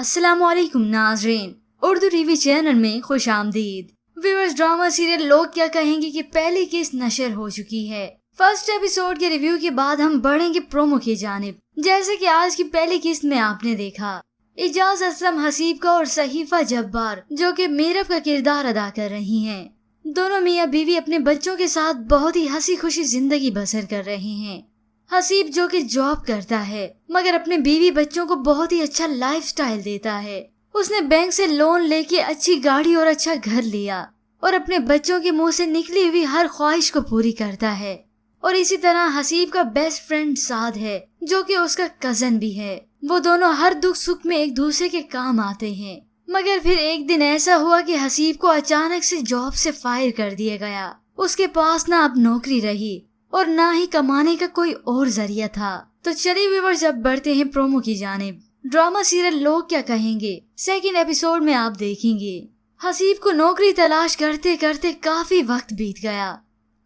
अस्सलाम वालेकुम नाज़रीन, उर्दू टीवी चैनल में खुश आमदीद। व्यूअर्स, ड्रामा सीरियल लोग क्या कहेंगे कि पहली किस्त नशर हो चुकी है। फर्स्ट एपिसोड के रिव्यू के बाद हम बढ़ेंगे प्रोमो की जानिब। जैसे कि आज की पहली किस्त में आपने देखा इजाज असलम हसीब का और सहीफा जब्बार जो कि मीरब का किरदार अदा कर रही हैं। दोनों मियाँ बीवी अपने बच्चों के साथ बहुत ही हंसी खुशी जिंदगी बसर कर रहे हैं। हसीब जो कि जॉब करता है मगर अपने बीवी बच्चों को बहुत ही अच्छा लाइफस्टाइल देता है। उसने बैंक से लोन लेके अच्छी गाड़ी और अच्छा घर लिया और अपने बच्चों के मुंह से निकली हुई हर ख्वाहिश को पूरी करता है। और इसी तरह हसीब का बेस्ट फ्रेंड साद है जो कि उसका कजन भी है। वो दोनों हर दुख सुख में एक दूसरे के काम आते हैं। मगर फिर एक दिन ऐसा हुआ कि हसीब को अचानक से जॉब से फायर कर दिया गया। उसके पास ना अब नौकरी रही और ना ही कमाने का कोई और जरिया था। तो चलिए व्यूअर्स, अब बढ़ते हैं प्रोमो की जानिब। ड्रामा सीरियल लोग क्या कहेंगे सेकंड एपिसोड में आप देखेंगे। हसीब को नौकरी तलाश करते करते काफी वक्त बीत गया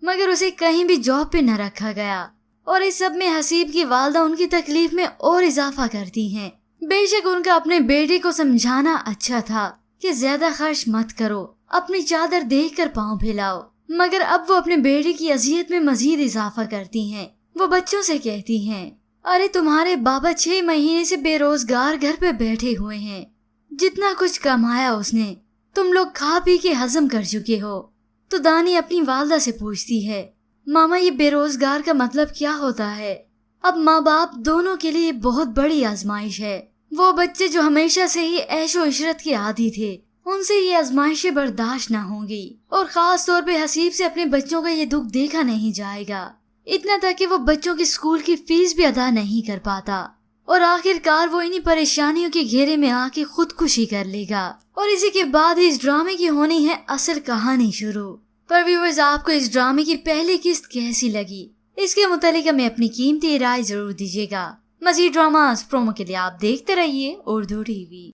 मगर उसे कहीं भी जॉब पे न रखा गया। और इस सब में हसीब की वालदा उनकी तकलीफ में और इजाफा करती हैं। बेशक उनका अपने बेटे को समझाना अच्छा था कि ज्यादा खर्च मत करो, अपनी चादर देख कर पाँव फैलाओ, मगर अब वो अपने बेटे की अजियत में मजीद इजाफा करती हैं। वो बच्चों से कहती हैं, अरे तुम्हारे बाबा 6 महीने से बेरोजगार घर पे बैठे हुए हैं। जितना कुछ कमाया उसने तुम लोग खा पी के हजम कर चुके हो। तो दानी अपनी वालदा से पूछती है, मामा ये बेरोजगार का मतलब क्या होता है? अब माँ बाप दोनों के लिए बहुत बड़ी आजमाइश है। वो बच्चे जो हमेशा से ही ऐशो इशरत के आदी थे उनसे ये आजमाइशें बर्दाश्त न होंगी। और खास तौर पे हसीब से अपने बच्चों का ये दुख देखा नहीं जाएगा। इतना तक कि वो बच्चों की स्कूल की फीस भी अदा नहीं कर पाता और आखिरकार वो इन्हीं परेशानियों के घेरे में आके खुदकुशी कर लेगा। और इसी के बाद ही इस ड्रामे की होनी है असल कहानी शुरू। पर व्यूअर्स, आपको इस ड्रामे की पहली किस्त कैसी लगी इसके मुतालिक हमें अपनी कीमती राय जरूर दीजिएगा। मजीद ड्रामास प्रोमो के लिए आप देखते रहिए उर्दू टीवी।